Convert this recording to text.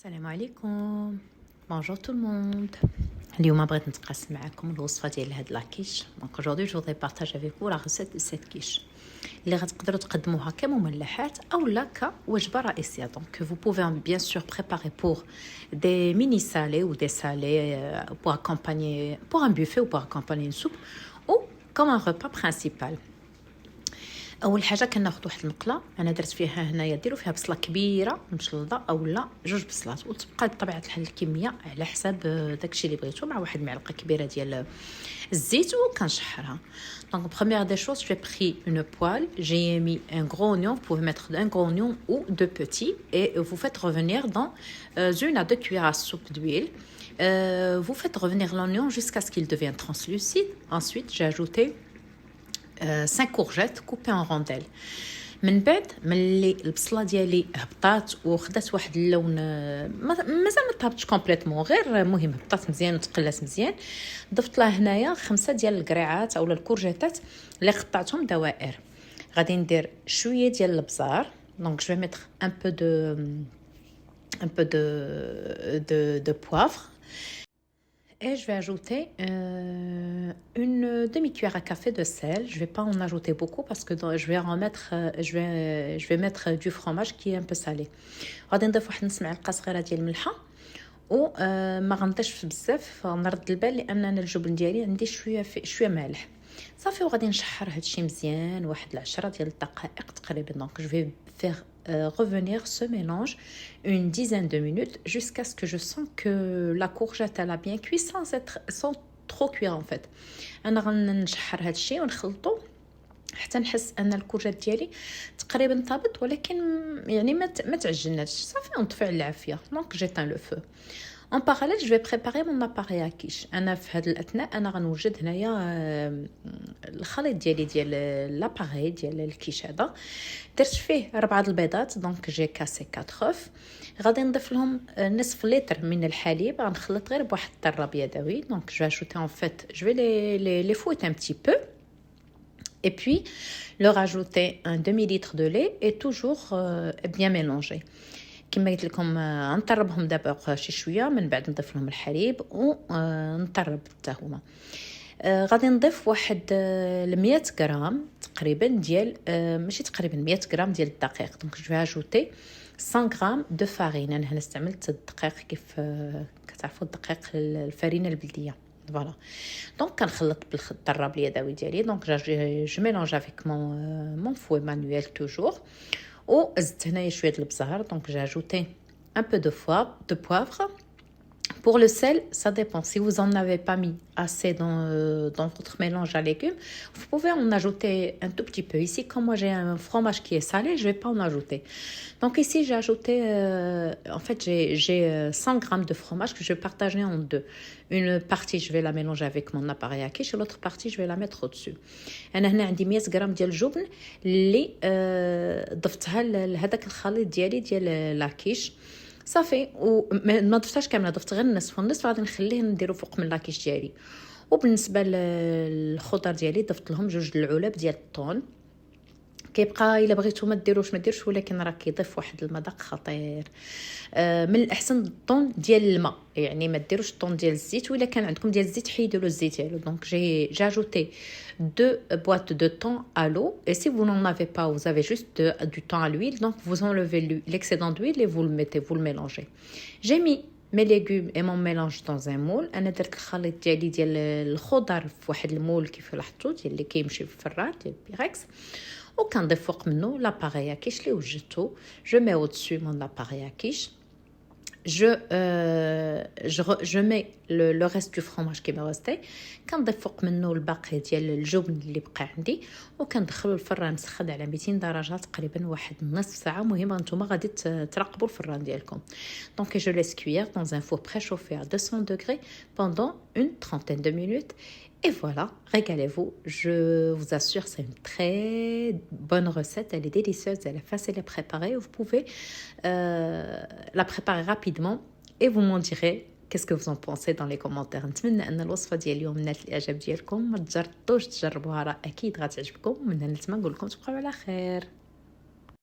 السلام عليكم. Bonjour tout le monde. اليوم بغيت نتقاسم معكم الوصفه ديال هاد لاكيش. دونك aujourd'hui je voudrais partager avec vous la recette de cette quiche اللي غتقدروا تقدموها كمملحات او لا كوجبه رئيسيه. Donc vous pouvez bien sûr préparer pour des mini salés ou des salés pour accompagner pour un buffet ou pour accompagner une soupe ou comme un repas principal. اول حاجه كناخذ واحد المقله، انا درت فيها هنايا ديروا فيها بصله كبيره مشلضه اولا جوج بصلات، وتبقى بطبيعه الحال الكميه على حساب داكشي اللي بغيتو، مع واحد المعلقه كبيره ديال الزيت وكنشحرها. Donc première des choses, j'ai pris une poêle, j'ai mis un gros oignon, vous pouvez mettre un gros oignon ou deux petits et vous faites revenir dans une à deux cuillères à soupe d'huile. Vous faites revenir l'oignon jusqu'à ce qu'il devienne translucide. Ensuite, j'ai ajouté 5 courgettes coupées en rondelles. من بعد ملي البصله ديالي هبطات وخدات واحد اللون، مازال ما طابتش كومبليتمون، غير المهم هبطات مزيان وتقلات مزيان، ضفت لها هنايا 5 ديال القريعات اولا الكورجيتات اللي قطعتهم دوائر. غادي ندير شويه ديال البزار، دونك جو ميتر ان بو دو poivre. Et je vais ajouter une demi-cuillère à café de sel. Je vais pas en ajouter beaucoup parce que je vais en mettre, je vais mettre du fromage qui est un peu salé. غادي نضيف واحد نص معلقه صغيره ديال الملحه و ما غنضيفش بزاف، نرد البال لان انا الجبن ديالي عندي شويه مالح صافي. وغادي نشحر هادشي مزيان واحد 10 ديال الدقائق تقريبا. دونك je vais faire revenir ce mélange une dizaine de minutes jusqu'à ce que je sens que la courgette elle a bien cuit sans trop cuire en fait. انا غنشحر هادشي ونخلطو حتى نحس ان الكورجيت ديالي تقريبا طابت، ولكن يعني ما تعجناتش صافي، نطفي على العافيه. دونك جيتان لو فو. En parallèle, je vais préparer mon appareil à quiche. أنا في هذا الأثناء أنا غنوجد هنايا الخليط ديال لاباري ديال الكيش هذا. درت فيه 4 البيضات، دونك جي كاسي 4 اوف. غادي نضيف لهم نصف لتر من الحليب، غنخلط غير بواحد الطراب يدوي. دونك جو ajouter en fait, je vais les fouetter un petit peu. Et puis leur ajouter un demi-litre de lait et toujours bien mélanger. كما قلت لكم نطربهم دابا شي شويه، من بعد نضيف لهم الحليب ونطرب حتى هما. غادي نضيف واحد 100 غرام تقريبا ديال ماشي تقريبا 100 غرام ديال الدقيق. دونك جو اجوتي 100 غرام دو فارين. انا هنا استعملت الدقيق كيف كتعرفوا الدقيق الفرينه البلديه فوالا. دونك كنخلط بالطراب اليدوي ديالي. دونك جو ميلونج افيك مون فوي مانويل توجور. وزدت هنايا شويه البزار. دونك j'ai ajouté un peu de poivre. Pour le sel, ça dépend. Si vous en avez pas mis assez dans votre mélange à légumes, vous pouvez en ajouter un tout petit peu. Ici, comme moi j'ai un fromage qui est salé, je vais pas en ajouter. Donc ici, j'ai ajouté, en fait, j'ai 100 grammes de fromage que je vais partager en deux. Une partie, je vais la mélanger avec mon appareil à quiche et l'autre partie, je vais la mettre au-dessus. أنا هنا عندي 100 غرام ديال الجبن اللي ضفتها لهذاك الخليط ديال لاكيش صافي. وما ضفتهاش كامله، ضفت غير النصف، والنصف غادي نخليه نديرو فوق من لاكيش ديالي. وبالنسبه للخضر ديالي ضفت لهم 2 العلب ديال الطون. كيبقى الا بغيتو ما ديروش، ولكن راه كيضيف واحد المذاق خطير. من الاحسن الطون ديال الماء، يعني ما ديروش الطون ديال الزيت، ولا كان عندكم ديال الزيت حيدوا له الزيت ديالو. دونك j'ai ajouté 2 boîtes de thon à l'eau, et si vous n'en avez pas, vous avez juste du thon à l'huile, donc vous enlevez l'excédent d'huile et vous le mettez, vous le mélangez. J'ai mis mes légumes et mon mélange dans un moule. انا درت الخليط ديالي ديال الخضر في واحد المول كيف لاحظتوا ديال اللي كيمشي في الفران ديال بيركس، وكنضيف فوق منه لاباري كيش اللي وجدته. جو مي au-dessus mon appareil à quiche. Je mets le reste du fromage qui me restait. كنضيف فوق منه الباقي ديال الجبن اللي بقى عندي، وكندخلو الفران مسخن على 200 درجه تقريبا واحد نصف ساعه. مهم نتوما غادي تراقبوا الفران ديالكم. Donc je laisse cuire dans un four préchauffé à 200 degrés pendant une trentaine de minutes. Et voilà, régalez-vous. Je vous assure, c'est une très bonne recette. Elle est délicieuse, elle est facile à préparer. Vous pouvez la préparer rapidement et vous m'en direz qu'est-ce que vous en pensez dans les commentaires. نتمنى ان الوصفه ديال اليوم نالت الاعجاب ديالكم. ما تجربوها، راه اكيد غتعجبكم. من هنا نتمنى نقول لكم تبقاو على خير.